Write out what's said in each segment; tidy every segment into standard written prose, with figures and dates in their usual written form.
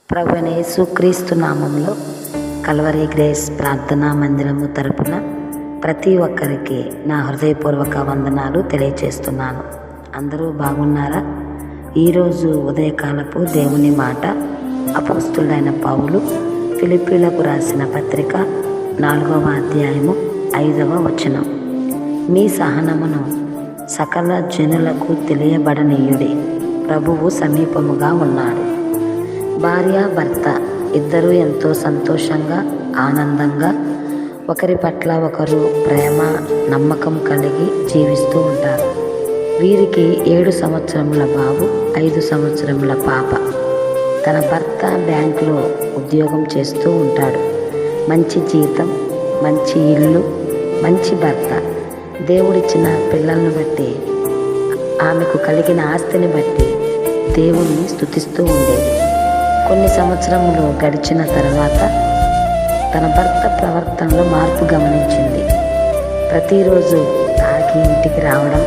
ప్రభువైన యేసుక్రీస్తు నామంలో కల్వరీ గ్రేస్ ప్రార్థనా మందిరము తరపున ప్రతి ఒక్కరికి నా హృదయపూర్వక వందనాలు తెలియచేస్తున్నాను. అందరూ బాగున్నారా? ఈరోజు ఉదయకాలపు దేవుని మాట అపోస్తులైన పౌలు ఫిలిప్పీలకు రాసిన పత్రిక 4వ అధ్యాయము 5వ వచనం. మీ సహనమును సకల జనులకు తెలియబడనీయుడి, ప్రభువు సమీపముగా ఉన్నాడు. భార్య భర్త ఇద్దరూ ఎంతో సంతోషంగా ఆనందంగా ఒకరి పట్ల ఒకరు ప్రేమ నమ్మకం కలిగి జీవిస్తూ ఉంటారు. వీరికి 7 సంవత్సరముల బాబు, 5 సంవత్సరముల పాప. తన భర్త బ్యాంకులో ఉద్యోగం చేస్తూ ఉంటాడు. మంచి జీతం, మంచి ఇల్లు, మంచి భర్త. దేవుడిచ్చిన పిల్లలను బట్టి, ఆమెకు కలిగిన ఆస్తిని బట్టి దేవుణ్ణి స్తుతిస్తూ ఉండేది. కొన్ని సంవత్సరములు గడిచిన తర్వాత తన భర్త ప్రవర్తనలో మార్పు గమనించింది. ప్రతిరోజు తాగి ఇంటికి రావడం,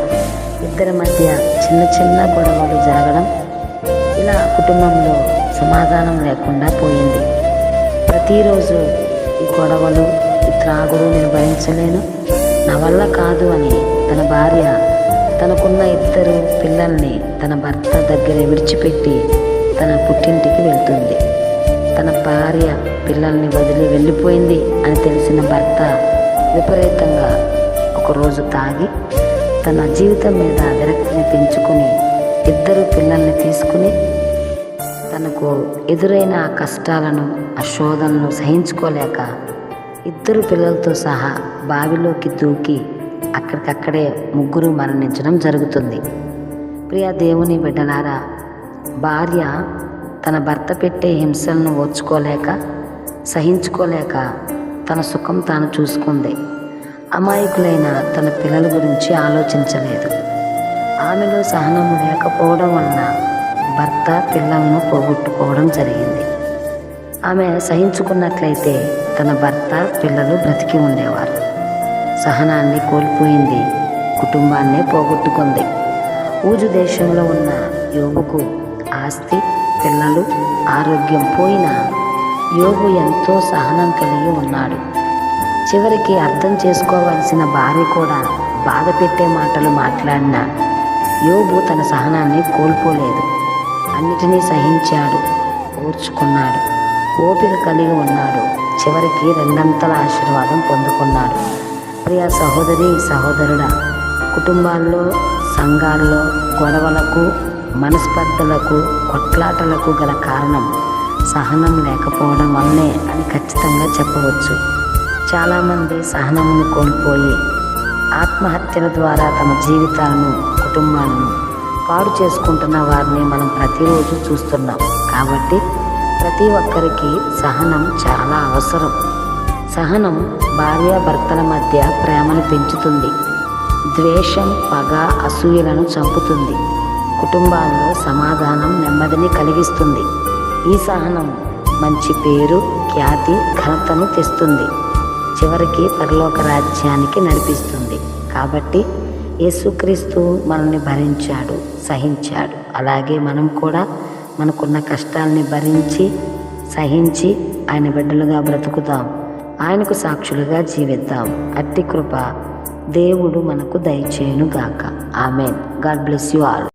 ఇద్దరి మధ్య చిన్న చిన్న గొడవలు జరగడం, ఇలా కుటుంబంలో సమాధానం లేకుండా పోయింది. ప్రతిరోజు ఈ గొడవలు, ఈ త్రాగుడు నేను భరించలేను, నా వల్ల కాదు అని తన భార్య తనకున్న 2 పిల్లల్ని తన భర్త దగ్గర విడిచిపెట్టి తన పుట్టింటికి వెళ్తుంది. తన భార్య పిల్లల్ని వదిలి వెళ్ళిపోయింది అని తెలిసిన భర్త విపరీతంగా ఒకరోజు తాగి తన జీవితం మీద విరక్తిని పెంచుకుని 2 పిల్లల్ని తీసుకుని తనకు ఎదురైన ఆ కష్టాలను, ఆ శోధనను సహించుకోలేక 2 పిల్లలతో సహా బావిలోకి దూకి అక్కడికక్కడే 3 మరణించడం జరుగుతుంది. ప్రియ దేవుని బిడ్డలారా, భార్య తన భర్త పెట్టే హింసలను ఓర్చుకోలేక, సహించుకోలేక తన సుఖం తాను చూసుకుంది. అమాయకులైన తన పిల్లల గురించి ఆలోచించలేదు. ఆమెలో సహనం లేకపోవడం వలన భర్త పిల్లలను పోగొట్టుకోవడం జరిగింది. ఆమె సహించుకున్నట్లయితే తన భర్త పిల్లలు బ్రతికి ఉండేవారు. సహనాన్ని కోల్పోయింది, కుటుంబాన్నే పోగొట్టుకుంది. ఊజు దేశంలో ఉన్న యోబుకు ఆస్తి, పిల్లలు, ఆరోగ్యం పోయినా యోబు ఎంతో సహనం కలిగి ఉన్నాడు. చివరికి అర్థం చేసుకోవాల్సిన భార్య కూడా బాధ పెట్టే మాటలు మాట్లాడినా యోబు తన సహనాన్ని కోల్పోలేదు. అన్నిటినీ సహించాడు, ఓర్చుకున్నాడు, ఓపిక కలిగి ఉన్నాడు. చివరికి 2 ఆశీర్వాదం పొందుకున్నాడు. ప్రియ సహోదరి, సహోదరుడా, కుటుంబాల్లో, సంఘాల్లో గొడవలకు, మనస్పర్ధలకు, కొట్లాటలకు గల కారణం సహనం లేకపోవడం వల్లనే అని ఖచ్చితంగా చెప్పవచ్చు. చాలామంది సహనమును కోల్పోయి ఆత్మహత్యల ద్వారా తమ జీవితాలను, కుటుంబాలను పాడు చేసుకుంటున్న వారిని మనం ప్రతిరోజు చూస్తున్నాం. కాబట్టి ప్రతి ఒక్కరికి సహనం చాలా అవసరం. సహనం భార్యాభర్తల మధ్య ప్రేమను పెంచుతుంది. ద్వేషం, పగ, అసూయలను చంపుతుంది. కుటుంబాల్లో సమాధానం, నెమ్మదిని కలిగిస్తుంది. ఈ సహనం మంచి పేరు, ఖ్యాతి, ఘనతను తెస్తుంది. చివరికి పరలోక రాజ్యానికి నడిపిస్తుంది. కాబట్టి యేసుక్రీస్తు మనల్ని భరించాడు, సహించాడు. అలాగే మనం కూడా మనకున్న కష్టాలని భరించి, సహించి ఆయన బిడ్డలుగా బ్రతుకుదాం. ఆయనకు సాక్షులుగా జీవిద్దాం. అట్టి కృప దేవుడు మనకు దయచేయునుగాక. Amen. God bless you all.